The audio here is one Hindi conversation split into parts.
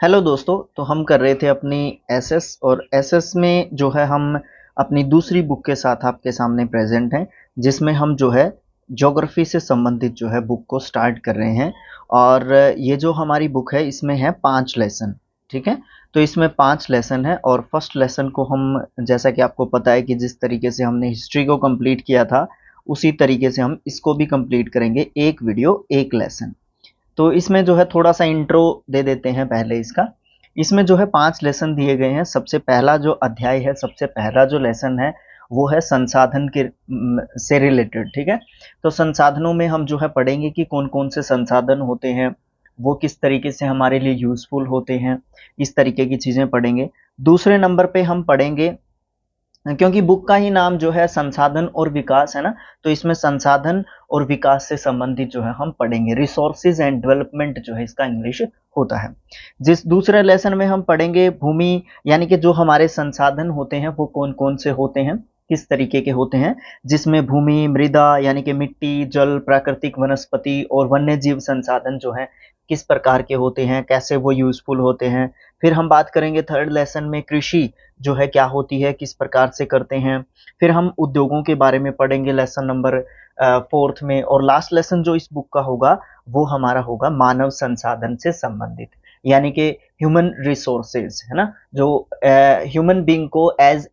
हेलो दोस्तों। तो हम कर रहे थे अपनी एसएस और एसएस में जो है हम अपनी दूसरी बुक के साथ आपके सामने प्रेजेंट हैं, जिसमें हम जो है ज्योग्राफी से संबंधित जो है बुक को स्टार्ट कर रहे हैं। और ये जो हमारी बुक है इसमें है 5 लेसन। ठीक है, तो इसमें 5 लेसन है और फर्स्ट लेसन को हम, जैसा कि आपको पता है कि जिस तरीके से हमने हिस्ट्री को कंप्लीट किया था उसी तरीके से हम इसको भी कंप्लीट करेंगे, एक वीडियो एक लेसन। तो इसमें जो है थोड़ा सा इंट्रो दे देते हैं पहले इसका। इसमें जो है 5 लेसन दिए गए हैं। सबसे पहला जो अध्याय है, सबसे पहला जो लेसन है वो है संसाधन के से रिलेटेड। ठीक है, तो संसाधनों में हम जो है पढ़ेंगे कि कौन कौन से संसाधन होते हैं, वो किस तरीके से हमारे लिए यूजफुल होते हैं, इस तरीके की चीजें पढ़ेंगे। दूसरे नंबर पे हम पढ़ेंगे, क्योंकि बुक का ही नाम जो है संसाधन और विकास है ना, तो इसमें संसाधन और विकास से संबंधित जो है हम पढ़ेंगे। रिसोर्सेज एंड डेवलपमेंट जो है इसका इंग्लिश होता है। जिस दूसरे लेसन में हम पढ़ेंगे भूमि, यानी कि जो हमारे संसाधन होते हैं वो कौन कौन से होते हैं, किस तरीके के होते हैं, जिसमें भूमि, मृदा यानी कि मिट्टी, जल, प्राकृतिक वनस्पति और वन्य जीव संसाधन जो है किस प्रकार के होते हैं, कैसे वो यूजफुल होते हैं। फिर हम बात करेंगे थर्ड लेसन में कृषि जो है क्या होती है, किस प्रकार से करते हैं। फिर हम उद्योगों के बारे में पढ़ेंगे लेसन नंबर फोर्थ में। और लास्ट लेसन जो इस बुक का होगा वो हमारा होगा मानव संसाधन से संबंधित, यानी कि ह्यूमन रिसोर्सेज है ना, जो ह्यूमन बीइंग को एज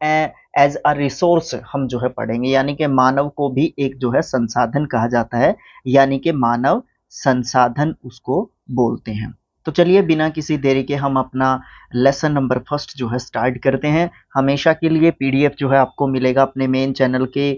अ रिसोर्स हम जो है पढ़ेंगे, यानी कि मानव को भी एक जो है संसाधन कहा जाता है, यानी कि मानव संसाधन उसको बोलते हैं। तो चलिए बिना किसी देरी के हम अपना लेसन नंबर फर्स्ट जो है स्टार्ट करते हैं। हमेशा के लिए पीडीएफ जो है आपको मिलेगा अपने मेन चैनल के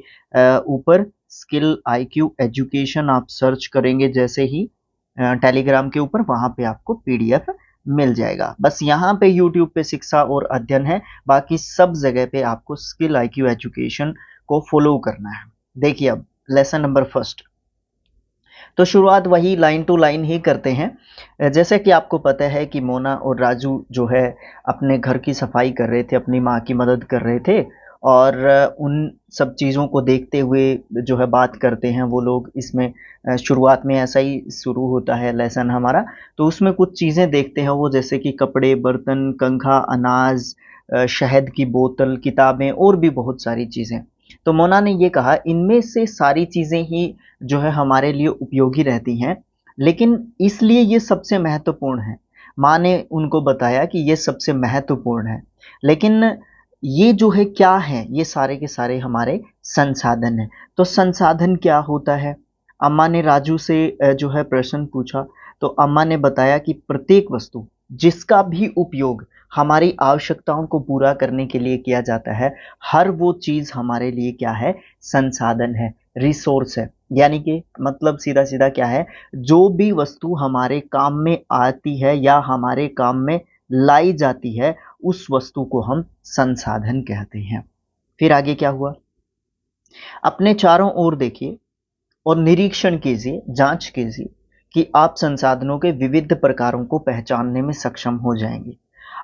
ऊपर, स्किल आईक्यू एजुकेशन आप सर्च करेंगे जैसे ही टेलीग्राम के ऊपर, वहां पे आपको पीडीएफ मिल जाएगा। बस यहाँ पे यूट्यूब पे शिक्षा और अध्ययन है, बाकी सब जगह पे आपको स्किल आईक्यू एजुकेशन को फॉलो करना है। देखिए अब लेसन नंबर फर्स्ट, तो शुरुआत वही लाइन टू लाइन ही करते हैं। जैसे कि आपको पता है कि मोना और राजू जो है अपने घर की सफाई कर रहे थे, अपनी माँ की मदद कर रहे थे। और उन सब चीज़ों को देखते हुए जो है बात करते हैं वो लोग। इसमें शुरुआत में ऐसा ही शुरू होता है लेसन हमारा। तो उसमें कुछ चीज़ें देखते हैं वो, जैसे कि कपड़े, बर्तन, पंखा, अनाज, शहद की बोतल, किताबें और भी बहुत सारी चीज़ें। तो मोना ने ये कहा इनमें से सारी चीज़ें ही जो है हमारे लिए उपयोगी रहती हैं, लेकिन इसलिए ये सबसे महत्वपूर्ण है। माँ ने उनको बताया कि ये सबसे महत्वपूर्ण है, लेकिन ये जो है क्या है, ये सारे के सारे हमारे संसाधन हैं। तो संसाधन क्या होता है? अम्मा ने राजू से जो है प्रश्न पूछा। तो अम्मा ने बताया कि प्रत्येक वस्तु जिसका भी उपयोग हमारी आवश्यकताओं को पूरा करने के लिए किया जाता है, हर वो चीज़ हमारे लिए क्या है? संसाधन है, रिसोर्स है। यानी कि मतलब सीधा सीधा क्या है, जो भी वस्तु हमारे काम में आती है या हमारे काम में लाई जाती है, उस वस्तु को हम संसाधन कहते हैं। फिर आगे क्या हुआ? अपने चारों ओर देखिए और निरीक्षण कीजिए, जांच कीजिए कि आप संसाधनों के विविध प्रकारों को पहचानने में सक्षम हो जाएंगे।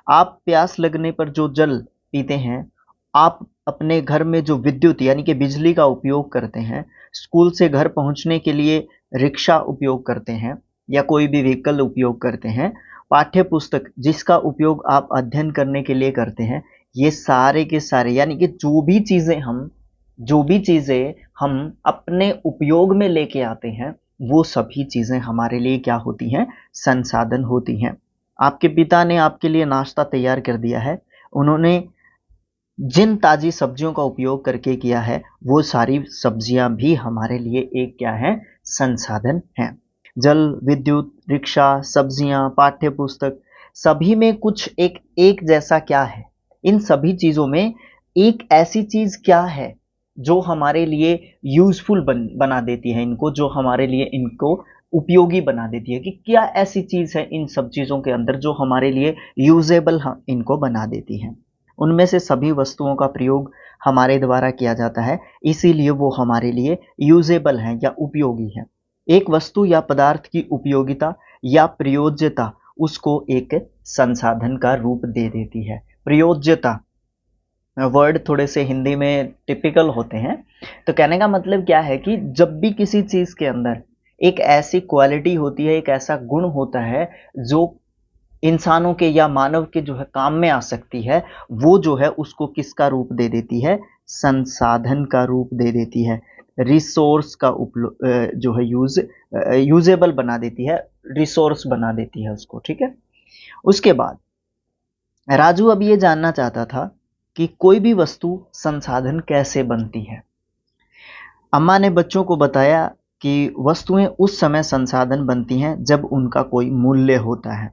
आप प्यास लगने पर जो जल पीते हैं, आप अपने घर में जो विद्युत यानी कि बिजली का उपयोग करते हैं, स्कूल से घर पहुंचने के लिए रिक्शा उपयोग करते हैं या कोई भी व्हीकल उपयोग करते हैं, पाठ्य पुस्तक जिसका उपयोग आप अध्ययन करने के लिए करते हैं, ये सारे के सारे यानी कि जो भी चीज़ें हम अपने उपयोग में लेके आते हैं, वो सभी चीज़ें हमारे लिए क्या होती हैं? संसाधन होती हैं। आपके पिता ने आपके लिए नाश्ता तैयार कर दिया है। उन्होंने जिन ताज़ी सब्जियों का उपयोग करके किया है, वो सारी सब्जियां भी हमारे लिए एक क्या है? संसाधन हैं। जल, विद्युत, रिक्शा, सब्जियां, पाठ्य पुस्तक, सभी में कुछ एक एक जैसा क्या है? इन सभी चीज़ों में एक ऐसी चीज़ क्या है जो हमारे लिए यूज़फुल बना देती है इनको, जो हमारे लिए इनको उपयोगी बना देती है? कि क्या ऐसी चीज़ है इन सब चीज़ों के अंदर जो हमारे लिए यूजेबल इनको बना देती है? उनमें से सभी वस्तुओं का प्रयोग हमारे द्वारा किया जाता है, इसीलिए वो हमारे लिए यूजेबल हैं या उपयोगी हैं। एक वस्तु या पदार्थ की उपयोगिता या प्रयोज्यता उसको एक संसाधन का रूप दे देती है। प्रयोज्यता वर्ड थोड़े से हिंदी में टिपिकल होते हैं। तो कहने का मतलब क्या है कि जब भी किसी चीज़ के अंदर एक ऐसी क्वालिटी होती है, एक ऐसा गुण होता है जो इंसानों के या मानव के जो है काम में आ सकती है, वो जो है उसको किसका रूप दे देती है? संसाधन का रूप दे देती है। रिसोर्स का जो है यूजेबल बना देती है, रिसोर्स बना देती है उसको, ठीक है। उसके बाद राजू अब ये जानना चाहता था कि कोई भी वस्तु संसाधन कैसे बनती है। अम्मा ने बच्चों को बताया कि वस्तुएं उस समय संसाधन बनती हैं जब उनका कोई मूल्य होता है।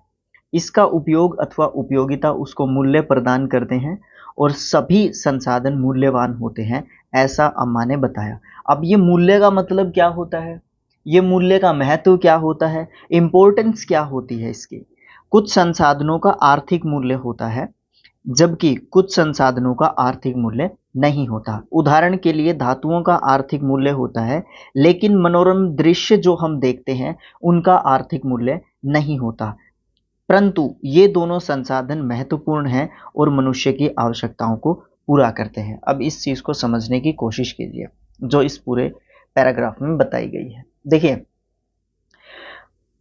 इसका उपयोग अथवा उपयोगिता उसको मूल्य प्रदान करते हैं और सभी संसाधन मूल्यवान होते हैं, ऐसा अम्मा ने बताया। अब ये मूल्य का मतलब क्या होता है? ये मूल्य का महत्व क्या होता है? इंपॉर्टेंस क्या होती है इसकी? कुछ संसाधनों का आर्थिक मूल्य होता है, जबकि कुछ संसाधनों का आर्थिक मूल्य नहीं होता। उदाहरण के लिए धातुओं का आर्थिक मूल्य होता है, लेकिन मनोरम दृश्य जो हम देखते हैं उनका आर्थिक मूल्य नहीं होता। परंतु ये दोनों संसाधन महत्वपूर्ण हैं और मनुष्य की आवश्यकताओं को पूरा करते हैं। अब इस चीज को समझने की कोशिश कीजिए जो इस पूरे पैराग्राफ में बताई गई है। देखिए,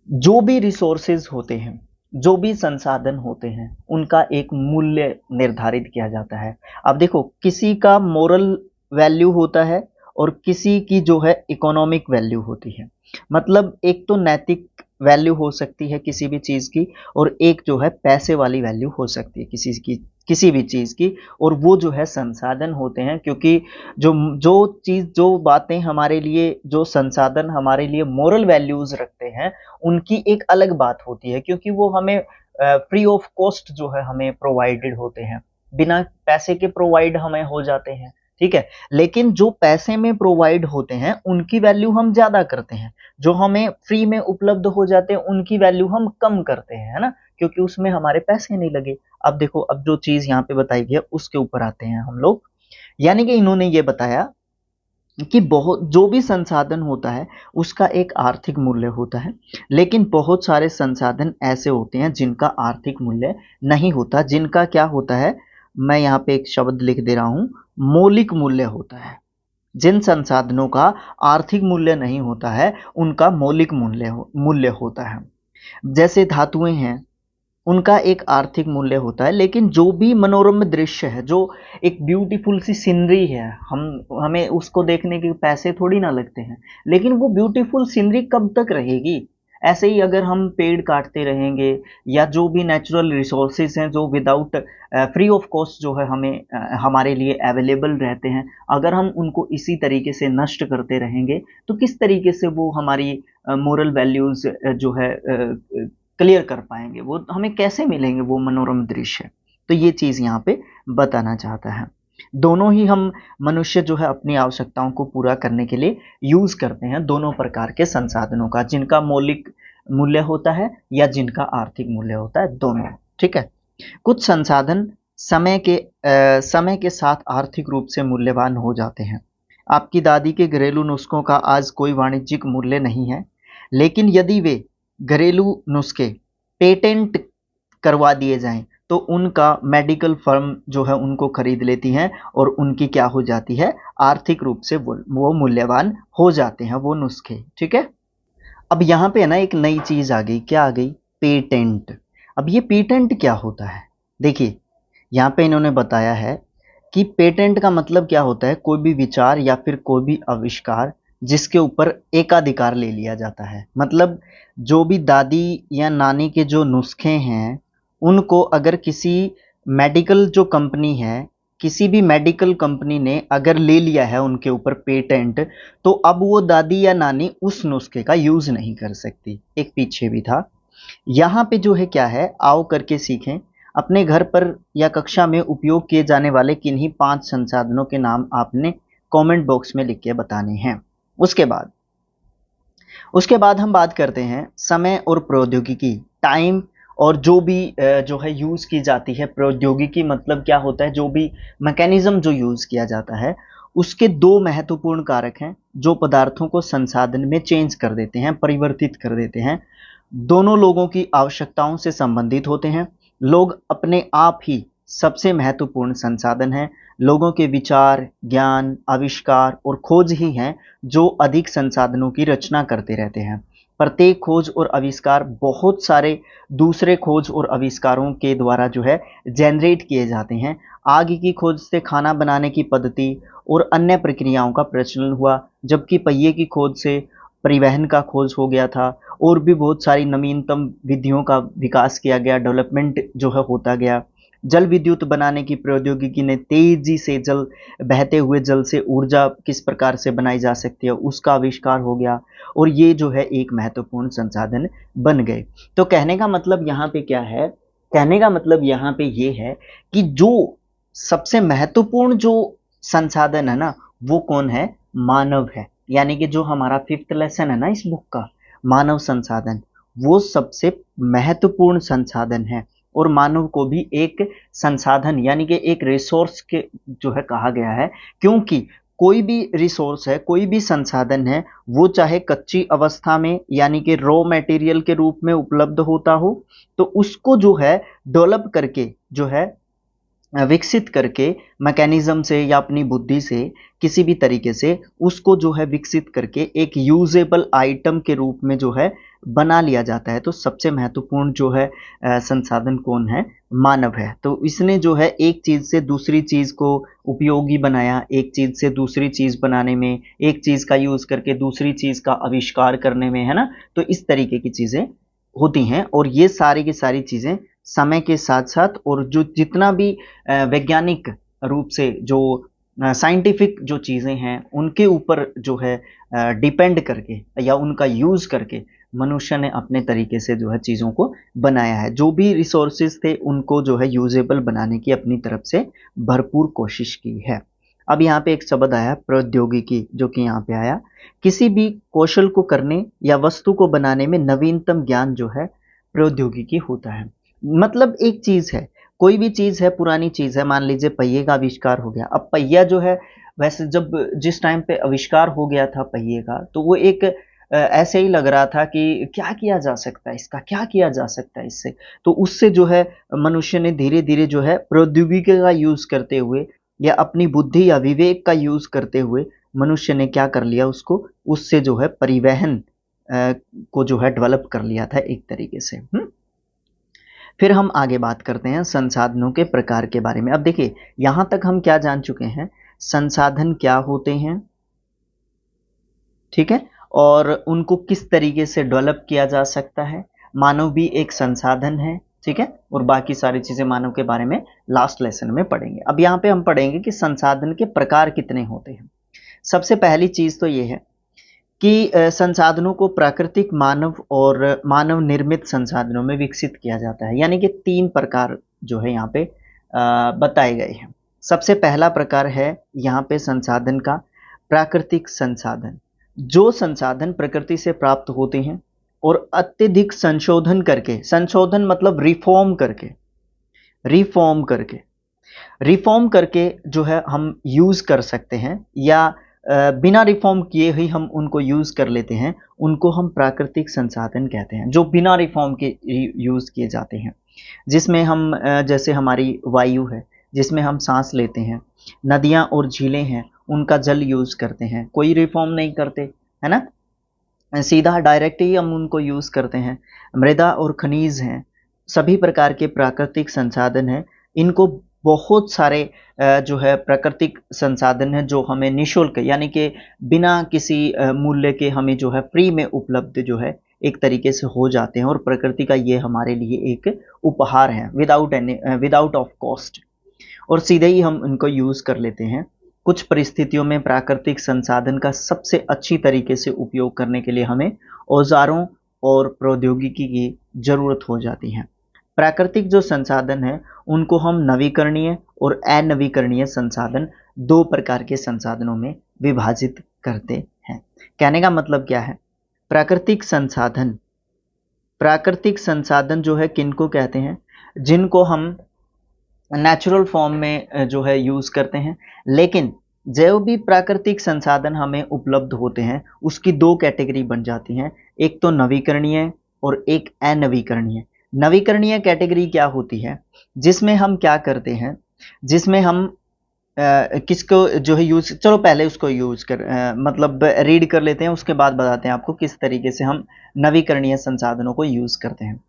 जो भी रिसोर्सेज होते हैं, जो भी संसाधन होते हैं, उनका एक मूल्य निर्धारित किया जाता है। अब देखो, किसी का मोरल वैल्यू होता है और किसी की जो है इकोनॉमिक वैल्यू होती है। मतलब एक तो नैतिक वैल्यू हो सकती है किसी भी चीज की, और एक जो है पैसे वाली वैल्यू हो सकती है किसी भी चीज की, और वो जो है संसाधन होते हैं। क्योंकि जो जो चीज, जो बातें हमारे लिए, जो संसाधन हमारे लिए मोरल वैल्यूज रखते हैं, उनकी एक अलग बात होती है, क्योंकि वो हमें फ्री ऑफ कॉस्ट जो है हमें प्रोवाइडेड होते हैं, बिना पैसे के प्रोवाइड हमें हो जाते हैं, ठीक है। लेकिन जो पैसे में प्रोवाइड होते हैं उनकी वैल्यू हम ज्यादा करते हैं, जो हमें फ्री में उपलब्ध हो जाते हैं उनकी वैल्यू हम कम करते हैं, है ना, क्योंकि उसमें हमारे पैसे नहीं लगे। अब देखो, अब जो चीज यहाँ पे बताई गई है उसके ऊपर आते हैं हम लोग। यानी कि इन्होंने ये बताया कि बहुत, जो भी संसाधन होता है उसका एक आर्थिक मूल्य होता है, लेकिन बहुत सारे संसाधन ऐसे होते हैं जिनका आर्थिक मूल्य नहीं होता, जिनका क्या होता है, मैं यहाँ पे एक शब्द लिख दे रहा हूं, मौलिक मूल्य होता है। जिन संसाधनों का आर्थिक मूल्य नहीं होता है उनका मौलिक मूल्य होता है। जैसे धातुएं हैं, उनका एक आर्थिक मूल्य होता है, लेकिन जो भी मनोरम दृश्य है, जो एक ब्यूटीफुल सी सीनरी है, हमें उसको देखने के पैसे थोड़ी ना लगते हैं, लेकिन वो ब्यूटीफुल सीनरी कब तक रहेगी? ऐसे ही अगर हम पेड़ काटते रहेंगे, या जो भी नेचुरल रिसोर्सेज हैं जो विदाउट फ्री ऑफ कॉस्ट जो है हमें हमारे लिए अवेलेबल रहते हैं, अगर हम उनको इसी तरीके से नष्ट करते रहेंगे तो किस तरीके से वो हमारी मोरल वैल्यूज जो है क्लियर कर पाएंगे, वो हमें कैसे मिलेंगे वो मनोरम दृश्य। तो ये चीज यहाँ पे बताना चाहता है। दोनों ही हम मनुष्य जो है अपनी आवश्यकताओं को पूरा करने के लिए यूज करते हैं, दोनों प्रकार के संसाधनों का, जिनका मौलिक मूल्य होता है या जिनका आर्थिक मूल्य होता है, दोनों, ठीक है। कुछ संसाधन समय के साथ आर्थिक रूप से मूल्यवान हो जाते हैं। आपकी दादी के घरेलू नुस्खों का आज कोई वाणिज्यिक मूल्य नहीं है, लेकिन यदि वे घरेलू नुस्खे पेटेंट करवा दिए जाएं तो उनका मेडिकल फर्म जो है उनको खरीद लेती हैं और उनकी क्या हो जाती है, आर्थिक रूप से वो मूल्यवान हो जाते हैं वो नुस्खे, ठीक है। अब यहाँ पे है ना एक नई चीज आ गई, क्या आ गई? पेटेंट। अब ये पेटेंट क्या होता है? देखिए, यहाँ पे इन्होंने बताया है कि पेटेंट का मतलब क्या होता है, कोई भी विचार या फिर कोई भी आविष्कार जिसके ऊपर एकाधिकार ले लिया जाता है। मतलब जो भी दादी या नानी के जो नुस्खे हैं उनको अगर किसी मेडिकल जो कंपनी है, किसी भी मेडिकल कंपनी ने अगर ले लिया है उनके ऊपर पेटेंट, तो अब वो दादी या नानी उस नुस्खे का यूज नहीं कर सकती। एक पीछे भी था। यहाँ पे जो है क्या है, आओ करके सीखें। अपने घर पर या कक्षा में उपयोग किए जाने वाले किन्हीं 5 संसाधनों के नाम आपने कमेंट बॉक्स में लिख के बताने हैं। उसके बाद हम बात करते हैं समय और प्रौद्योगिकी, टाइम, और जो भी जो है यूज की जाती है प्रौद्योगिकी, मतलब क्या होता है, जो भी मैकेनिज्म जो यूज किया जाता है, उसके 2 महत्वपूर्ण कारक हैं जो पदार्थों को संसाधन में चेंज कर देते हैं, परिवर्तित कर देते हैं। दोनों लोगों की आवश्यकताओं से संबंधित होते हैं। लोग अपने आप ही सबसे महत्वपूर्ण संसाधन हैं। लोगों के विचार, ज्ञान, आविष्कार और खोज ही हैं जो अधिक संसाधनों की रचना करते रहते हैं। प्रत्येक खोज और आविष्कार बहुत सारे दूसरे खोज और आविष्कारों के द्वारा जो है जनरेट किए जाते हैं। आग की खोज से खाना बनाने की पद्धति और अन्य प्रक्रियाओं का प्रचलन हुआ, जबकि पहिए की खोज से परिवहन का खोज हो गया था और भी बहुत सारी नवीनतम विधियों का विकास किया गया, डेवलपमेंट जो है होता गया। जल विद्युत बनाने की प्रौद्योगिकी ने तेजी से बहते हुए जल से ऊर्जा किस प्रकार से बनाई जा सकती है उसका आविष्कार हो गया और ये जो है एक महत्वपूर्ण संसाधन बन गए। तो कहने का मतलब यहाँ पे क्या है? कहने का मतलब यहाँ पे ये है कि जो सबसे महत्वपूर्ण जो संसाधन है ना, वो कौन है? मानव है। यानी कि जो हमारा 5th लेसन है ना इस बुक का, मानव संसाधन, वो सबसे महत्वपूर्ण संसाधन है और मानव को भी एक संसाधन यानी कि एक रिसोर्स के जो है कहा गया है, क्योंकि कोई भी रिसोर्स है, कोई भी संसाधन है, वो चाहे कच्ची अवस्था में यानी कि रॉ मटेरियल के रूप में उपलब्ध होता हो, तो उसको जो है डेवलप करके जो है विकसित करके मैकेनिज्म से या अपनी बुद्धि से किसी भी तरीके से उसको जो है विकसित करके एक यूजेबल आइटम के रूप में जो है बना लिया जाता है। तो सबसे महत्वपूर्ण जो है संसाधन कौन है? मानव है। तो इसने जो है एक चीज से दूसरी चीज को उपयोगी बनाया, एक चीज से दूसरी चीज बनाने में, एक चीज का यूज करके दूसरी चीज का आविष्कार करने में, है ना? तो इस तरीके की चीजें होती हैं और ये सारी की सारी चीजें समय के साथ साथ और जो जितना भी वैज्ञानिक रूप से जो साइंटिफिक जो चीज़ें हैं उनके ऊपर जो है डिपेंड करके या उनका यूज़ करके मनुष्य ने अपने तरीके से जो है चीज़ों को बनाया है। जो भी रिसोर्सेज थे उनको जो है यूजेबल बनाने की अपनी तरफ से भरपूर कोशिश की है। अब यहाँ पे एक शब्द आया प्रौद्योगिकी, जो कि यहाँ पे आया, किसी भी कौशल को करने या वस्तु को बनाने में नवीनतम ज्ञान जो है प्रौद्योगिकी होता है। मतलब एक चीज है, कोई भी चीज है, पुरानी चीज है, मान लीजिए पहिए का आविष्कार हो गया। अब पहिया जो है, वैसे जब जिस टाइम पे आविष्कार हो गया था पहिए का, तो वो एक ऐसे ही लग रहा था कि क्या किया जा सकता है इसका, क्या किया जा सकता है इससे। तो उससे जो है मनुष्य ने धीरे धीरे जो है प्रौद्योगिकी का यूज करते हुए या अपनी बुद्धि या विवेक का यूज करते हुए मनुष्य ने क्या कर लिया, उसको उससे जो है परिवहन को जो है डेवलप कर लिया था एक तरीके से। फिर हम आगे बात करते हैं संसाधनों के प्रकार के बारे में। अब देखिए यहां तक हम क्या जान चुके हैं, संसाधन क्या होते हैं, ठीक है, और उनको किस तरीके से डेवलप किया जा सकता है। मानव भी एक संसाधन है, ठीक है, और बाकी सारी चीजें मानव के बारे में लास्ट लेसन में पढ़ेंगे। अब यहाँ पे हम पढ़ेंगे कि संसाधन के प्रकार कितने होते हैं। सबसे पहली चीज तो ये है कि संसाधनों को प्राकृतिक, मानव और मानव निर्मित संसाधनों में विकसित किया जाता है। यानी कि 3 प्रकार जो है यहाँ पे बताए गए हैं। सबसे पहला प्रकार है यहाँ पे संसाधन का प्राकृतिक संसाधन। जो संसाधन प्रकृति से प्राप्त होते हैं और अत्यधिक संशोधन करके, संशोधन मतलब रिफॉर्म करके रिफॉर्म करके जो है हम यूज कर सकते हैं, या बिना रिफॉर्म किए ही हम उनको यूज कर लेते हैं, उनको हम प्राकृतिक संसाधन कहते हैं, जो बिना रिफॉर्म के यूज किए जाते हैं। जिसमें हम जैसे हमारी वायु है जिसमें हम सांस लेते हैं, नदियां और झीलें हैं उनका जल यूज करते हैं, कोई रिफॉर्म नहीं करते, है ना, सीधा डायरेक्ट ही हम उनको यूज करते हैं। मृदा और खनिज हैं, सभी प्रकार के प्राकृतिक संसाधन हैं। इनको बहुत सारे जो है प्राकृतिक संसाधन है जो हमें निःशुल्क यानी कि बिना किसी मूल्य के हमें जो है फ्री में उपलब्ध जो है एक तरीके से हो जाते हैं, और प्रकृति का ये हमारे लिए एक उपहार है विदाउट ऑफ कॉस्ट, और सीधे ही हम इनको यूज कर लेते हैं। कुछ परिस्थितियों में प्राकृतिक संसाधन का सबसे अच्छी तरीके से उपयोग करने के लिए हमें औजारों और प्रौद्योगिकी की जरूरत हो जाती है। प्राकृतिक जो संसाधन है उनको हम नवीकरणीय और अनवीकरणीय संसाधन 2 प्रकार के संसाधनों में विभाजित करते हैं। कहने का मतलब क्या है, प्राकृतिक संसाधन जो है किनको कहते हैं, जिनको हम नेचुरल फॉर्म में जो है यूज करते हैं। लेकिन जो भी प्राकृतिक संसाधन हमें उपलब्ध होते हैं उसकी 2 कैटेगरी बन जाती हैं, एक तो नवीकरणीय और एक अनवीकरणीय। नवीकरणीय कैटेगरी क्या होती है, जिसमें हम क्या करते हैं, जिसमें हम किसको जो है यूज, चलो पहले उसको यूज कर मतलब रीड कर लेते हैं, उसके बाद बताते हैं आपको किस तरीके से हम नवीकरणीय संसाधनों को यूज करते हैं।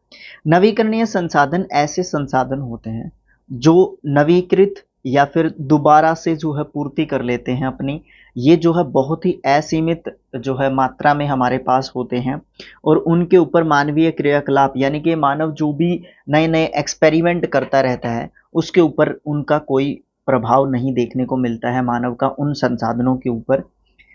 नवीकरणीय संसाधन ऐसे संसाधन होते हैं जो नवीकृत या फिर दोबारा से जो है पूर्ति कर लेते हैं अपनी, ये जो है बहुत ही असीमित जो है मात्रा में हमारे पास होते हैं, और उनके ऊपर मानवीय क्रियाकलाप यानी कि मानव जो भी नए नए एक्सपेरिमेंट करता रहता है उसके ऊपर उनका कोई प्रभाव नहीं देखने को मिलता है मानव का उन संसाधनों के ऊपर।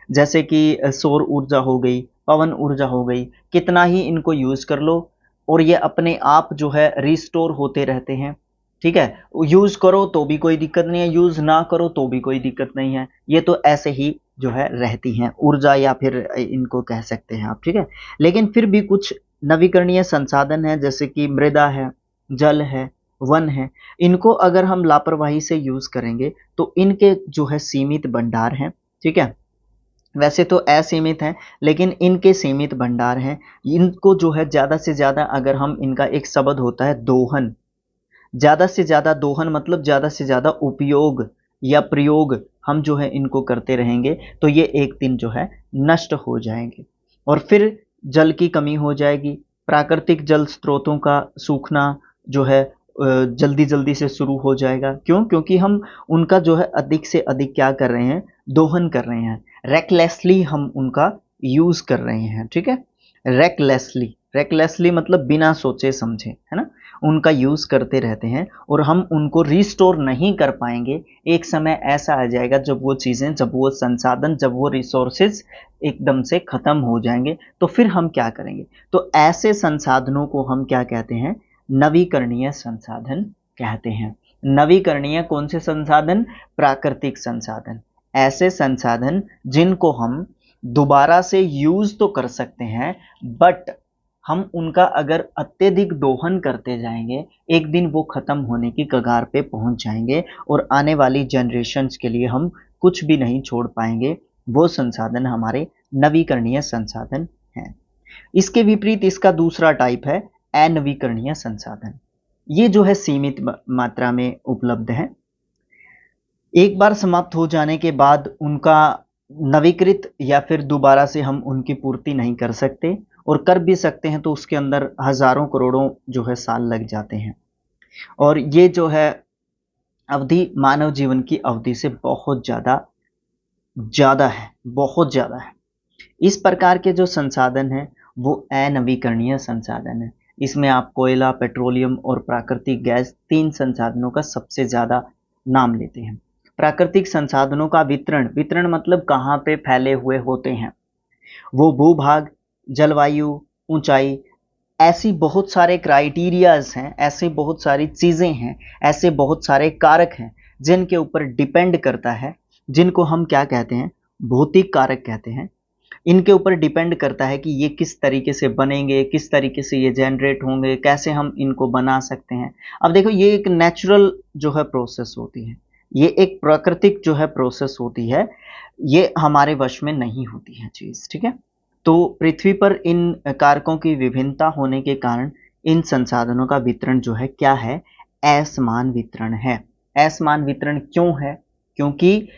जैसे कि सौर ऊर्जा हो गई, पवन ऊर्जा हो गई, कितना ही इनको यूज कर लो और ये अपने आप जो है रिस्टोर होते रहते हैं। ठीक है, यूज करो तो भी कोई दिक्कत नहीं है, यूज ना करो तो भी कोई दिक्कत नहीं है, ये तो ऐसे ही जो है रहती हैं ऊर्जा, या फिर इनको कह सकते हैं आप। ठीक है, लेकिन फिर भी कुछ नवीकरणीय संसाधन है जैसे कि मृदा है, जल है, वन है, इनको अगर हम लापरवाही से यूज करेंगे तो इनके जो है सीमित भंडार हैं। ठीक है, वैसे तो असीमित हैं लेकिन इनके सीमित भंडार हैं। इनको जो है ज़्यादा से ज़्यादा, अगर हम इनका एक शब्द होता है दोहन, ज़्यादा से ज़्यादा दोहन मतलब ज़्यादा से ज़्यादा उपयोग या प्रयोग हम जो है इनको करते रहेंगे तो ये एक दिन जो है नष्ट हो जाएंगे, और फिर जल की कमी हो जाएगी। प्राकृतिक जल स्रोतों का सूखना जो है जल्दी जल्दी से शुरू हो जाएगा। क्यों? क्योंकि हम उनका जो है अधिक से अधिक क्या कर रहे हैं, दोहन कर रहे हैं, रेकलेसली हम उनका यूज कर रहे हैं। ठीक है, रेकलेसली, रेकलेसली मतलब बिना सोचे समझे, है ना, उनका यूज करते रहते हैं और हम उनको रिस्टोर नहीं कर पाएंगे। एक समय ऐसा आ जाएगा जब वो चीजें, जब वो संसाधन, जब वो रिसोर्सेज एकदम से खत्म हो जाएंगे तो फिर हम क्या करेंगे? तो ऐसे संसाधनों को हम क्या कहते हैं? नवीकरणीय संसाधन कहते हैं। नवीकरणीय कौन से संसाधन? प्राकृतिक संसाधन, ऐसे संसाधन जिनको हम दोबारा से यूज तो कर सकते हैं, बट हम उनका अगर अत्यधिक दोहन करते जाएंगे एक दिन वो खत्म होने की कगार पे पहुंच जाएंगे और आने वाली जनरेशन्स के लिए हम कुछ भी नहीं छोड़ पाएंगे। वो संसाधन हमारे नवीकरणीय संसाधन हैं। इसके विपरीत इसका दूसरा टाइप है अनवीकरणीय संसाधन। ये जो है सीमित मात्रा में उपलब्ध है, एक बार समाप्त हो जाने के बाद उनका नवीकृत या फिर दोबारा से हम उनकी पूर्ति नहीं कर सकते, और कर भी सकते हैं तो उसके अंदर हजारों करोड़ों जो है साल लग जाते हैं, और ये जो है अवधि मानव जीवन की अवधि से बहुत ज़्यादा ज़्यादा है, बहुत ज़्यादा है। इस प्रकार के जो संसाधन हैं वो अनवीकरणीय संसाधन है। इसमें आप कोयला, पेट्रोलियम और प्राकृतिक गैस, तीन संसाधनों का सबसे ज़्यादा नाम लेते हैं। प्राकृतिक संसाधनों का वितरण, वितरण मतलब कहाँ पे फैले हुए होते हैं, वो भूभाग, जलवायु, ऊंचाई, ऐसी बहुत सारे क्राइटेरियाज हैं, ऐसी बहुत सारी चीज़ें हैं, ऐसे बहुत सारे कारक हैं जिनके ऊपर डिपेंड करता है, जिनको हम क्या कहते हैं? भौतिक कारक कहते हैं। इनके ऊपर डिपेंड करता है कि ये किस तरीके से बनेंगे, किस तरीके से ये जनरेट होंगे, कैसे हम इनको बना सकते हैं। अब देखो, ये एक नेचुरल जो है प्रोसेस होती है, ये एक प्राकृतिक जो है प्रोसेस होती है, ये हमारे वश में नहीं होती है चीज़। ठीक है, तो पृथ्वी पर इन कारकों की विभिन्नता होने के कारण इन संसाधनों का वितरण जो है क्या है? असमान वितरण है। असमान वितरण क्यों है? क्योंकि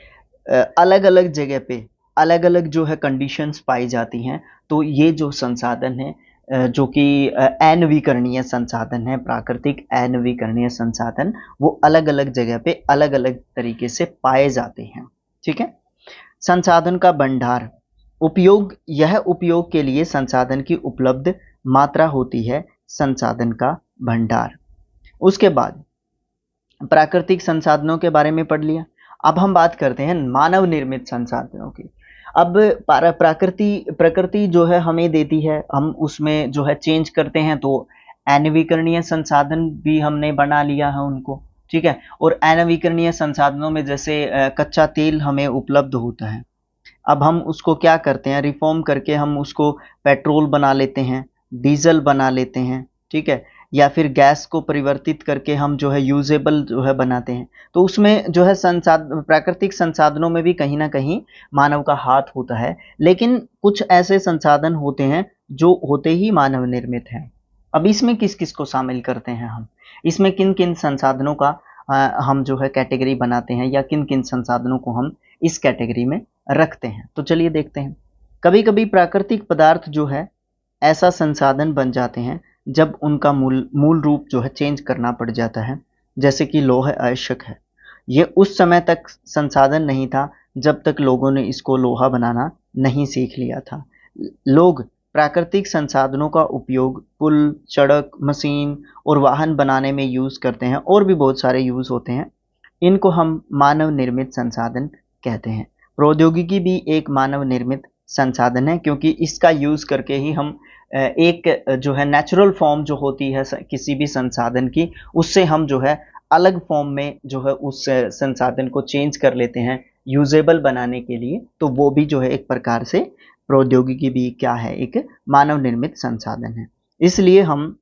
अलग अलग जगह पे अलग अलग जो है कंडीशंस पाई जाती हैं, तो ये जो संसाधन है जो कि अनवीकरणीय संसाधन है, प्राकृतिक अनवीकरणीय संसाधन, वो अलग अलग जगह पे अलग अलग तरीके से पाए जाते हैं। ठीक है, संसाधन का भंडार, उपयोग, यह उपयोग के लिए संसाधन की उपलब्ध मात्रा होती है संसाधन का भंडार। उसके बाद प्राकृतिक संसाधनों के बारे में पढ़ लिया। अब हम बात करते हैं मानव निर्मित संसाधनों की। अब प्रकृति जो है हमें देती है, हम उसमें जो है चेंज करते हैं, तो अनवीकरणीय संसाधन भी हमने बना लिया है उनको। ठीक है, और अनवीकरणीय संसाधनों में जैसे कच्चा तेल हमें उपलब्ध होता है, अब हम उसको क्या करते हैं? रिफॉर्म करके हम उसको पेट्रोल बना लेते हैं, डीजल बना लेते हैं। ठीक है, या फिर गैस को परिवर्तित करके हम जो है यूजेबल जो है बनाते हैं। तो उसमें जो है प्राकृतिक संसाधनों में भी कहीं ना कहीं मानव का हाथ होता है, लेकिन कुछ ऐसे संसाधन होते हैं जो होते ही मानव निर्मित हैं। अब इसमें किस किस को शामिल करते हैं हम? इसमें किन किन संसाधनों का हम जो है कैटेगरी बनाते हैं या किन किन संसाधनों को हम इस कैटेगरी में रखते हैं। तो चलिए देखते हैं। कभी कभी प्राकृतिक पदार्थ जो है ऐसा संसाधन बन जाते हैं जब उनका मूल मूल रूप जो है चेंज करना पड़ जाता है, जैसे कि लौह अयस्क है। ये उस समय तक संसाधन नहीं था जब तक लोगों ने इसको लोहा बनाना नहीं सीख लिया था। लोग प्राकृतिक संसाधनों का उपयोग पुल, सड़क, मशीन और वाहन बनाने में यूज करते हैं, और भी बहुत सारे यूज होते हैं। इनको हम मानव निर्मित संसाधन कहते हैं। प्रौद्योगिकी भी एक मानव निर्मित संसाधन है, क्योंकि इसका यूज करके ही हम एक जो है नेचुरल फॉर्म जो होती है किसी भी संसाधन की, उससे हम जो है अलग फॉर्म में जो है उस संसाधन को चेंज कर लेते हैं यूजेबल बनाने के लिए। तो वो भी जो है एक प्रकार से प्रौद्योगिकी भी क्या है, एक मानव निर्मित संसाधन है। इसलिए हम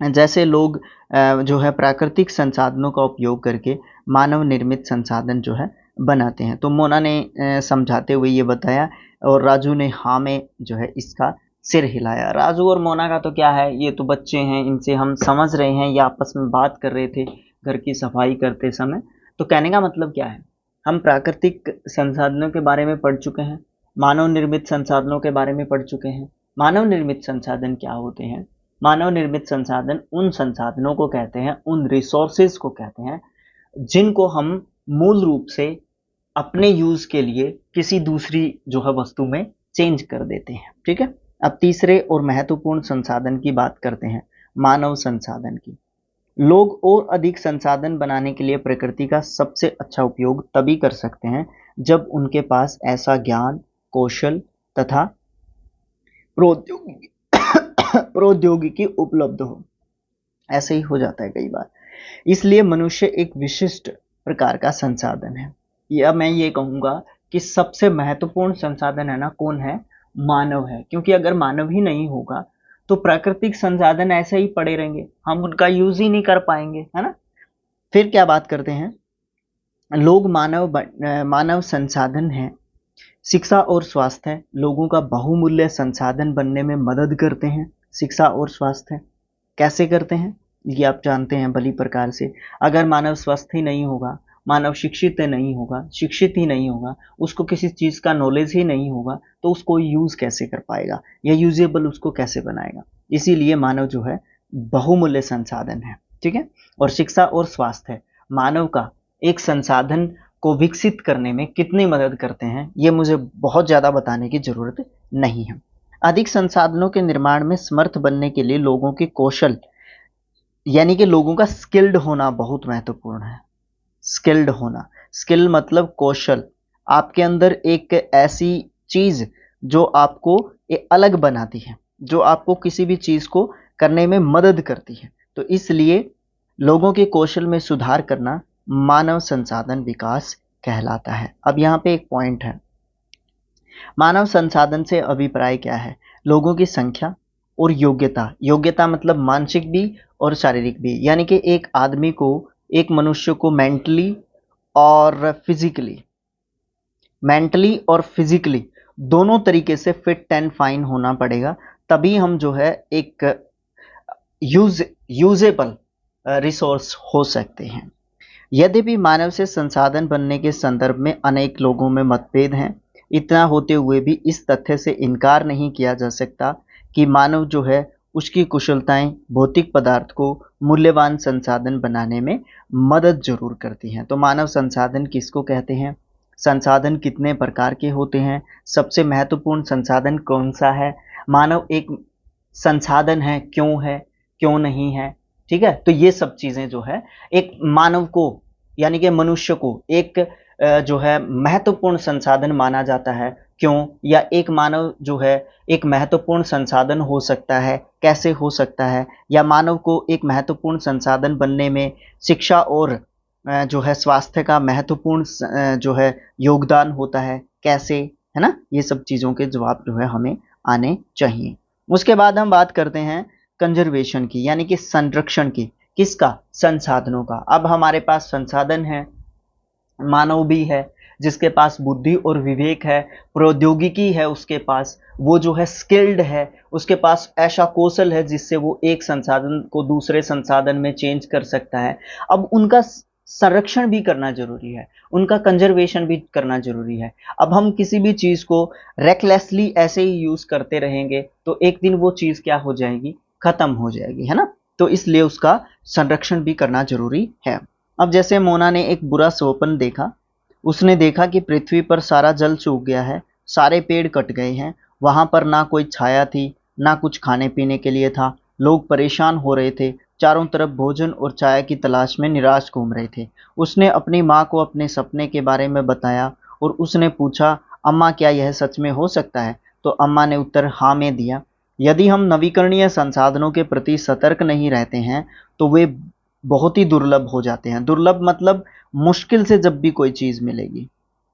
जैसे लोग जो है प्राकृतिक संसाधनों का उपयोग करके मानव निर्मित संसाधन जो है बनाते हैं। तो मोना ने समझाते हुए ये बताया और राजू ने हाँ में जो है इसका सिर हिलाया। राजू और मोना का तो क्या है, ये तो बच्चे हैं, इनसे हम समझ रहे हैं, ये आपस में बात कर रहे थे घर की सफाई करते समय। तो कहने का मतलब क्या है, हम प्राकृतिक संसाधनों के बारे में पढ़ चुके हैं, मानव निर्मित संसाधनों के बारे में पढ़ चुके हैं। मानव निर्मित संसाधन क्या होते हैं? मानव निर्मित संसाधन उन संसाधनों को कहते हैं, उन रिसोर्सेज को कहते हैं जिनको हम मूल रूप से अपने यूज के लिए किसी दूसरी जो है वस्तु में चेंज कर देते हैं। ठीक है, अब तीसरे और महत्वपूर्ण संसाधन की बात करते हैं, मानव संसाधन की। लोग और अधिक संसाधन बनाने के लिए प्रकृति का सबसे अच्छा उपयोग तभी कर सकते हैं जब उनके पास ऐसा ज्ञान, कौशल तथा प्रौद्योगिकी प्रौद्योगिकी उपलब्ध हो। ऐसे ही हो जाता है कई बार। इसलिए मनुष्य एक विशिष्ट प्रकार का संसाधन है, या मैं ये कहूँगा कि सबसे महत्वपूर्ण संसाधन है ना, कौन है? मानव है। क्योंकि अगर मानव ही नहीं होगा तो प्राकृतिक संसाधन ऐसे ही पड़े रहेंगे, हम उनका यूज ही नहीं कर पाएंगे, है ना। फिर क्या बात करते हैं, लोग मानव संसाधन है। शिक्षा और स्वास्थ्य लोगों का बहुमूल्य संसाधन बनने में मदद करते हैं। शिक्षा और स्वास्थ्य कैसे करते हैं ये आप जानते हैं भली प्रकार से। अगर मानव स्वस्थ ही नहीं होगा, मानव शिक्षित ही नहीं होगा, उसको किसी चीज़ का नॉलेज ही नहीं होगा, तो उसको यूज़ कैसे कर पाएगा या यूजेबल उसको कैसे बनाएगा। इसीलिए मानव जो है बहुमूल्य संसाधन है। ठीक है, और शिक्षा और स्वास्थ्य मानव का एक संसाधन को विकसित करने में कितनी मदद करते हैं ये मुझे बहुत ज़्यादा बताने की ज़रूरत नहीं है। अधिक संसाधनों के निर्माण में समर्थ बनने के लिए लोगों के कौशल यानी कि लोगों का स्किल्ड होना बहुत महत्वपूर्ण है। स्किल्ड होना, स्किल मतलब कौशल, आपके अंदर एक ऐसी चीज जो आपको अलग बनाती है, जो आपको किसी भी चीज को करने में मदद करती है। तो इसलिए लोगों के कौशल में सुधार करना मानव संसाधन विकास कहलाता है। अब यहाँ पे एक पॉइंट है, मानव संसाधन से अभिप्राय क्या है? लोगों की संख्या और योग्यता। योग्यता मतलब मानसिक भी और शारीरिक भी, यानी कि एक आदमी को, एक मनुष्य को मेंटली और फिजिकली दोनों तरीके से फिट एंड फाइन होना पड़ेगा, तभी हम जो है एक यूजेबल रिसोर्स हो सकते हैं। यद्यपि मानव से संसाधन बनने के संदर्भ में अनेक लोगों में मतभेद हैं, इतना होते हुए भी इस तथ्य से इनकार नहीं किया जा सकता कि मानव जो है उसकी कुशलताएं भौतिक पदार्थ को मूल्यवान संसाधन बनाने में मदद जरूर करती हैं। तो मानव संसाधन किसको कहते हैं? संसाधन कितने प्रकार के होते हैं? सबसे महत्वपूर्ण संसाधन कौन सा है? मानव एक संसाधन है, क्यों नहीं है? ठीक है, तो ये सब चीजें जो है एक मानव को यानी कि मनुष्य को एक जो है महत्वपूर्ण संसाधन माना जाता है। क्यों? या एक मानव जो है एक महत्वपूर्ण संसाधन हो सकता है, कैसे हो सकता है? या मानव को एक महत्वपूर्ण संसाधन बनने में शिक्षा और जो है स्वास्थ्य का महत्वपूर्ण जो है योगदान होता है, कैसे, है ना। ये सब चीज़ों के जवाब जो है हमें आने चाहिए। उसके बाद हम बात करते हैं कंजर्वेशन की, यानी कि संरक्षण की। किसका? संसाधनों का। अब हमारे पास संसाधन है, मानव भी है जिसके पास बुद्धि और विवेक है, प्रौद्योगिकी है उसके पास, वो जो है स्किल्ड है, उसके पास ऐसा कौशल है जिससे वो एक संसाधन को दूसरे संसाधन में चेंज कर सकता है। अब उनका संरक्षण भी करना जरूरी है, उनका कंजर्वेशन भी करना जरूरी है। अब हम किसी भी चीज को रेकलेसली ऐसे ही यूज करते रहेंगे तो एक दिन वो चीज क्या हो जाएगी, खत्म हो जाएगी, है ना। तो इसलिए उसका संरक्षण भी करना जरूरी है। अब जैसे मोना ने एक बुरा स्वप्न देखा, उसने देखा कि पृथ्वी पर सारा जल सूख गया है, सारे पेड़ कट गए हैं, वहां पर ना कोई छाया थी, ना कुछ खाने पीने के लिए था, लोग परेशान हो रहे थे, चारों तरफ भोजन और चाय की तलाश में निराश घूम रहे थे। उसने अपनी माँ को अपने सपने के बारे में बताया और उसने पूछा, अम्मा क्या यह सच में हो सकता है? तो अम्मा ने उत्तर हाँ में दिया। यदि हम नवीकरणीय संसाधनों के प्रति सतर्क नहीं रहते हैं तो वे बहुत ही दुर्लभ हो जाते हैं। दुर्लभ मतलब मुश्किल से जब भी कोई चीज मिलेगी,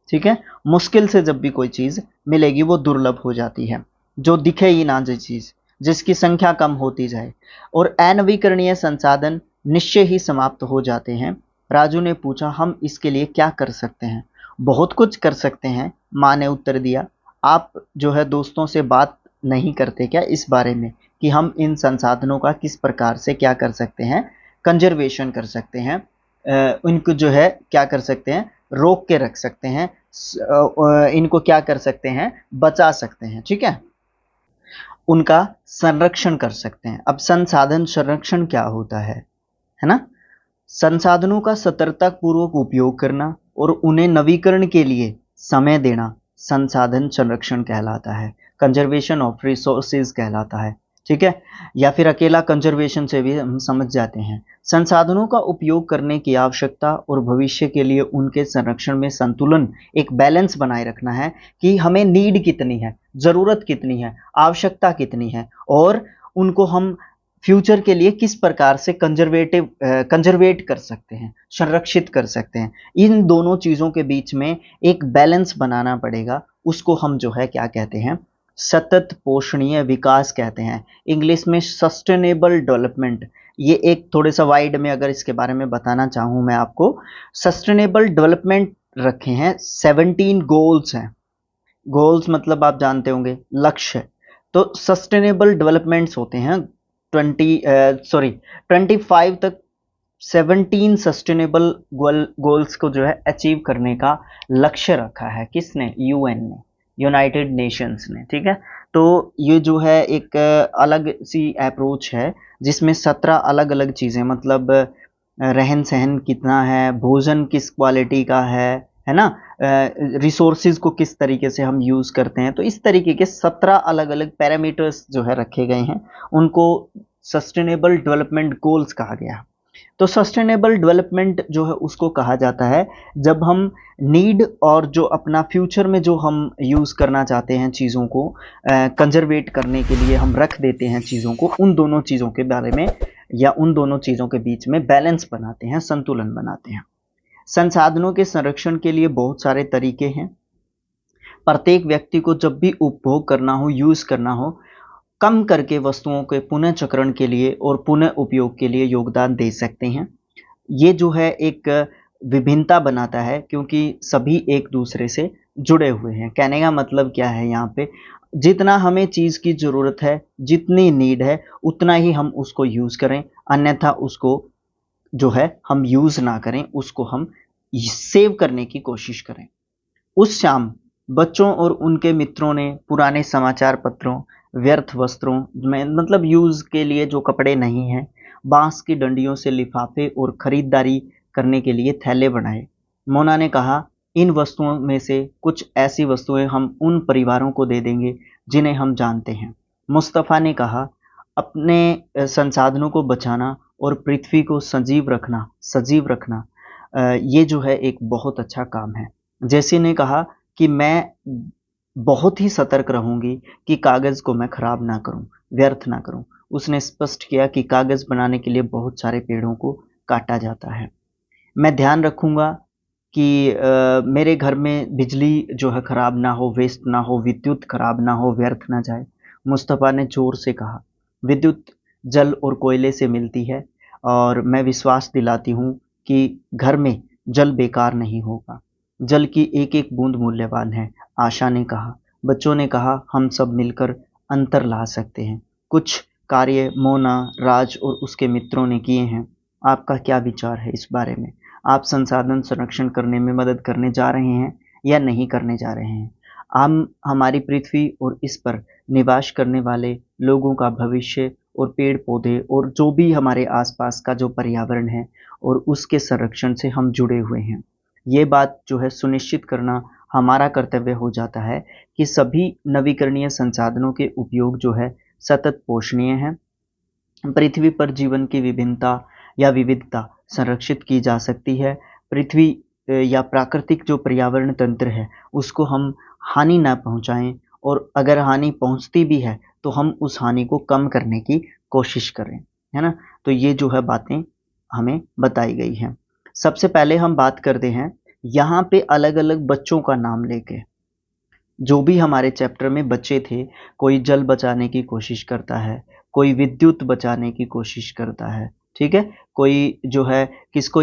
ठीक है, मुश्किल से जब भी कोई चीज मिलेगी वो दुर्लभ हो जाती है, जो दिखे ही ना जो चीज, जिसकी संख्या कम होती जाए, और अनवीकरणीय संसाधन निश्चय ही समाप्त हो जाते हैं। राजू ने पूछा, हम इसके लिए क्या कर सकते हैं? बहुत कुछ कर सकते हैं, माँ ने उत्तर दिया। आप जो है दोस्तों से बात नहीं करते क्या इस बारे में कि हम इन संसाधनों का किस प्रकार से क्या कर सकते हैं, कंजर्वेशन कर सकते हैं, इनको जो है क्या कर सकते हैं, रोक के रख सकते हैं, इनको क्या कर सकते हैं, बचा सकते हैं, ठीक है, उनका संरक्षण कर सकते हैं। अब संसाधन संरक्षण क्या होता है ना। संसाधनों का सतर्कतापूर्वक उपयोग करना और उन्हें नवीकरण के लिए समय देना संसाधन संरक्षण कहलाता है, कंजर्वेशन ऑफ रिसोर्सेज कहलाता है, ठीक है। या फिर अकेला कंजर्वेशन से भी हम समझ जाते हैं। संसाधनों का उपयोग करने की आवश्यकता और भविष्य के लिए उनके संरक्षण में संतुलन, एक बैलेंस बनाए रखना है कि हमें नीड कितनी है, जरूरत कितनी है, आवश्यकता कितनी है, और उनको हम फ्यूचर के लिए किस प्रकार से कंजर्वेट कर सकते हैं, संरक्षित कर सकते हैं। इन दोनों चीजों के बीच में एक बैलेंस बनाना पड़ेगा। उसको हम जो है क्या कहते हैं, सतत पोषणीय विकास कहते हैं, इंग्लिश में सस्टेनेबल डेवलपमेंट। ये एक थोड़े सा वाइड में अगर इसके बारे में बताना चाहूं मैं आपको, सस्टेनेबल डेवलपमेंट रखे हैं 17 गोल्स हैं। गोल्स मतलब आप जानते होंगे, लक्ष्य। तो सस्टेनेबल डेवलपमेंट्स होते हैं 25 तक। 17 सस्टेनेबल गोल्स को जो है अचीव करने का लक्ष्य रखा है, किसने, यूएन ने, यूनाइटेड नेशंस ने, ठीक है। तो ये जो है एक अलग सी अप्रोच है जिसमें 17 अलग अलग चीजें, मतलब रहन सहन कितना है, भोजन किस क्वालिटी का है ना, रिसोर्सेज को किस तरीके से हम यूज करते हैं, तो इस तरीके के 17 अलग अलग पैरामीटर्स जो है रखे गए हैं, उनको सस्टेनेबल डेवलपमेंट गोल्स कहा गया। तो सस्टेनेबल डेवलपमेंट जो है उसको कहा जाता है जब हम नीड और जो अपना फ्यूचर में जो हम यूज करना चाहते हैं चीज़ों को कंजर्वेट करने के लिए हम रख देते हैं चीज़ों को, उन दोनों चीज़ों के बारे में या उन दोनों चीज़ों के बीच में बैलेंस बनाते हैं, संतुलन बनाते हैं। संसाधनों के संरक्षण के लिए बहुत सारे तरीके हैं। प्रत्येक व्यक्ति को जब भी उपभोग करना हो, यूज करना हो, कम करके वस्तुओं के पुनः चक्रण के लिए और पुनः उपयोग के लिए योगदान दे सकते हैं। ये जो है एक विभिन्नता बनाता है क्योंकि सभी एक दूसरे से जुड़े हुए हैं। कहने का मतलब क्या है यहाँ पे, जितना हमें चीज़ की ज़रूरत है, जितनी नीड है, उतना ही हम उसको यूज़ करें, अन्यथा उसको जो है हम यूज़ ना करें, उसको हम सेव करने की कोशिश करें। उस शाम बच्चों और उनके मित्रों ने पुराने समाचार पत्रों, व्यर्थ वस्त्रों में, मतलब यूज के लिए जो कपड़े नहीं हैं, बांस की डंडियों से लिफाफे और खरीदारी करने के लिए थैले बनाए। मोना ने कहा, इन वस्तुओं में से कुछ ऐसी वस्तुएं हम उन परिवारों को दे देंगे जिन्हें हम जानते हैं। मुस्तफ़ा ने कहा, अपने संसाधनों को बचाना और पृथ्वी को सजीव रखना ये जो है एक बहुत अच्छा काम है। जैसी ने कहा कि मैं बहुत ही सतर्क रहूंगी कि कागज को मैं खराब ना करूं, व्यर्थ ना करूं। उसने स्पष्ट किया कि कागज बनाने के लिए बहुत सारे पेड़ों को काटा जाता है। मैं ध्यान रखूंगा कि मेरे घर में बिजली जो है खराब ना हो, वेस्ट ना हो, विद्युत खराब ना हो, व्यर्थ ना जाए। मुस्तफ़ा ने जोर से कहा, विद्युत जल और कोयले से मिलती है और मैं विश्वास दिलाती हूँ कि घर में जल बेकार नहीं होगा। जल की एक एक बूंद मूल्यवान है, आशा ने कहा। बच्चों ने कहा, हम सब मिलकर अंतर ला सकते हैं। कुछ कार्य मोना, राज और उसके मित्रों ने किए हैं। आपका क्या विचार है इस बारे में? आप संसाधन संरक्षण करने में मदद करने जा रहे हैं या नहीं करने जा रहे हैं। हम हमारी पृथ्वी और इस पर निवास करने वाले लोगों का भविष्य और पेड़ पौधे और जो भी हमारे आसपास का जो पर्यावरण है और उसके संरक्षण से हम जुड़े हुए हैं। ये बात जो है सुनिश्चित करना हमारा कर्तव्य हो जाता है कि सभी नवीकरणीय संसाधनों के उपयोग जो है सतत पोषणीय है। पृथ्वी पर जीवन की विभिन्नता या विविधता संरक्षित की जा सकती है। पृथ्वी या प्राकृतिक जो पर्यावरण तंत्र है उसको हम हानि ना पहुंचाएं, और अगर हानि पहुंचती भी है तो हम उस हानि को कम करने की कोशिश करें, है ना। तो ये जो है बातें हमें बताई गई हैं। सबसे पहले हम बात करते हैं यहाँ पे अलग अलग बच्चों का नाम लेके। जो भी हमारे चैप्टर में बच्चे थे, कोई जल बचाने की कोशिश करता है, कोई विद्युत बचाने की कोशिश करता है, ठीक है। कोई जो है किसको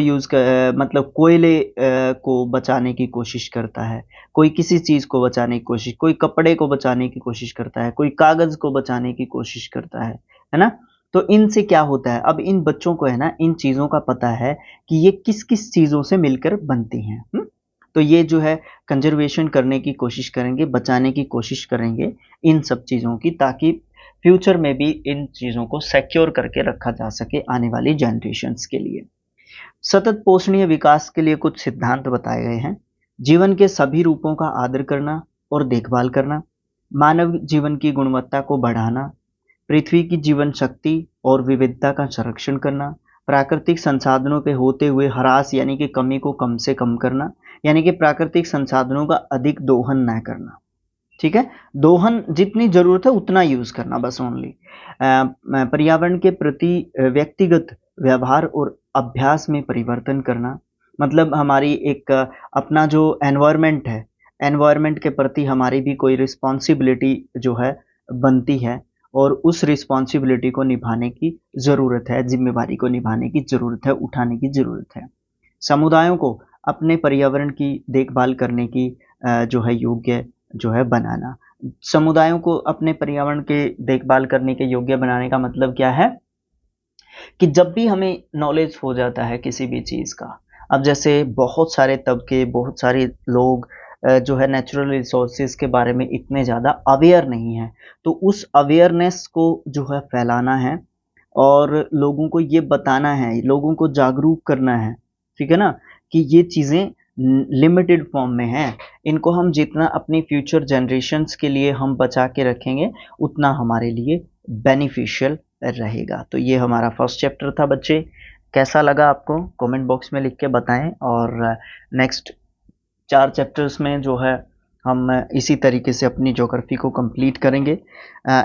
मतलब कोयले को बचाने की कोशिश करता है, कोई किसी चीज़ को बचाने की कोशिश, कोई कपड़े को बचाने की कोशिश करता है, कोई कागज़ को बचाने की कोशिश करता है ना। तो इनसे क्या होता है, अब इन बच्चों को है ना इन चीज़ों का पता है कि ये किस किस चीज़ों से मिलकर बनती हैं। तो ये जो है कंजर्वेशन करने की कोशिश करेंगे, बचाने की कोशिश करेंगे इन सब चीज़ों की, ताकि फ्यूचर में भी इन चीज़ों को सिक्योर करके रखा जा सके आने वाली जनरेशन्स के लिए। सतत पोषणीय विकास के लिए कुछ सिद्धांत बताए गए हैं। जीवन के सभी रूपों का आदर करना और देखभाल करना, मानव जीवन की गुणवत्ता को बढ़ाना, पृथ्वी की जीवन शक्ति और विविधता का संरक्षण करना, प्राकृतिक संसाधनों पे होते हुए ह्रास यानी कि कमी को कम से कम करना, यानी कि प्राकृतिक संसाधनों का अधिक दोहन न करना, ठीक है। दोहन जितनी जरूरत है उतना यूज करना बस ओनली। पर्यावरण के प्रति व्यक्तिगत व्यवहार और अभ्यास में परिवर्तन करना, मतलब हमारी एक अपना जो एनवायरनमेंट है, एनवायरनमेंट के प्रति हमारी भी कोई रिस्पॉन्सिबिलिटी जो है बनती है, और उस रिस्पॉन्सिबिलिटी को निभाने की ज़रूरत है, जिम्मेवारी को निभाने की ज़रूरत है, उठाने की ज़रूरत है। समुदायों को अपने पर्यावरण की देखभाल करने की जो है योग्य जो है बनाना। समुदायों को अपने पर्यावरण के देखभाल करने के योग्य बनाने का मतलब क्या है कि जब भी हमें नॉलेज हो जाता है किसी भी चीज़ का, अब जैसे बहुत सारे तबके, बहुत सारे लोग जो है नेचुरल रिसोर्सेज के बारे में इतने ज़्यादा अवेयर नहीं हैं, तो उस अवेयरनेस को जो है फैलाना है और लोगों को ये बताना है, लोगों को जागरूक करना है, ठीक है ना, कि ये चीज़ें लिमिटेड फॉर्म में हैं। इनको हम जितना अपनी फ्यूचर जनरेशन्स के लिए हम बचा के रखेंगे उतना हमारे लिए बेनिफिशियल रहेगा। तो ये हमारा फर्स्ट चैप्टर था बच्चे। कैसा लगा आपको कमेंट बॉक्स में लिख के बताएं, और नेक्स्ट 4 चैप्टर्स में जो है हम इसी तरीके से अपनी ज्योग्राफी को कंप्लीट करेंगे।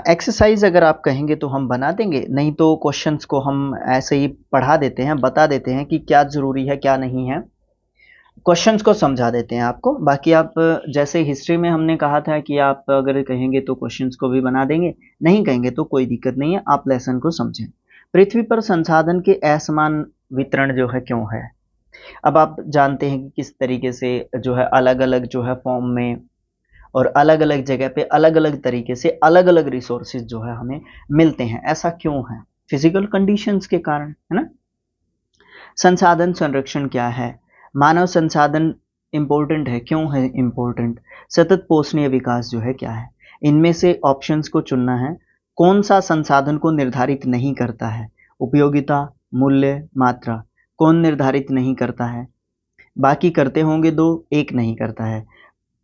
एक्सरसाइज अगर आप कहेंगे तो हम बना देंगे, नहीं तो क्वेश्चंस को हम ऐसे ही पढ़ा देते हैं, बता देते हैं कि क्या ज़रूरी है क्या नहीं है, क्वेश्चंस को समझा देते हैं आपको। बाकी आप जैसे हिस्ट्री में हमने कहा था कि आप अगर कहेंगे तो क्वेश्चंस को भी बना देंगे, नहीं कहेंगे तो कोई दिक्कत नहीं है, आप लेसन को समझें। पृथ्वी पर संसाधन के असमान वितरण जो है क्यों है। अब आप जानते हैं कि किस तरीके से जो है अलग अलग जो है फॉर्म में और अलग अलग जगह पे अलग अलग तरीके से अलग अलग रिसोर्सेज जो है हमें मिलते हैं। ऐसा क्यों है, फिजिकल कंडीशंस के कारण, है ना। संसाधन संरक्षण क्या है, मानव संसाधन इम्पोर्टेंट है, क्यों है इम्पोर्टेंट, सतत पोषणीय विकास जो है क्या है। इनमें से ऑप्शंस को चुनना है। कौन सा संसाधन को निर्धारित नहीं करता है, उपयोगिता, मूल्य, मात्रा। कौन निर्धारित नहीं करता है, बाकी करते होंगे दो, एक नहीं करता है।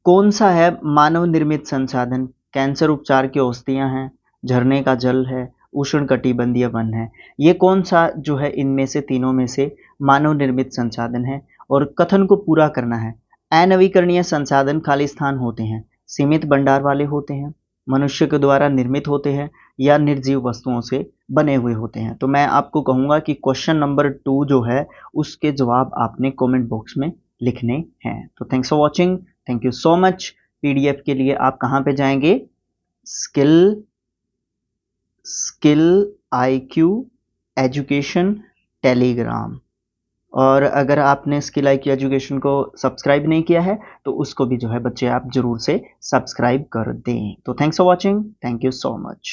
कौन सा है मानव निर्मित संसाधन, कैंसर उपचार की औषधियाँ हैं, झरने का जल है, उष्णकटिबंधीय वन है। ये कौन सा जो है इनमें से तीनों में से मानव निर्मित संसाधन है। और कथन को पूरा करना है। अनवीकरणीय संसाधन खाली स्थान होते हैं, सीमित भंडार वाले होते हैं, मनुष्य के द्वारा निर्मित होते हैं या निर्जीव वस्तुओं से बने हुए होते हैं। तो मैं आपको कहूँगा कि क्वेश्चन नंबर 2 जो है उसके जवाब आपने कमेंट बॉक्स में लिखने हैं। तो thanks for watching, thank you so much. PDF के लिए आप कहाँ पे जाएंगे, स्किल IQ एजुकेशन टेलीग्राम। और अगर आपने स्किल IQ एजुकेशन को सब्सक्राइब नहीं किया है तो उसको भी जो है बच्चे आप जरूर से सब्सक्राइब कर दें। तो thanks for watching, thank you so much.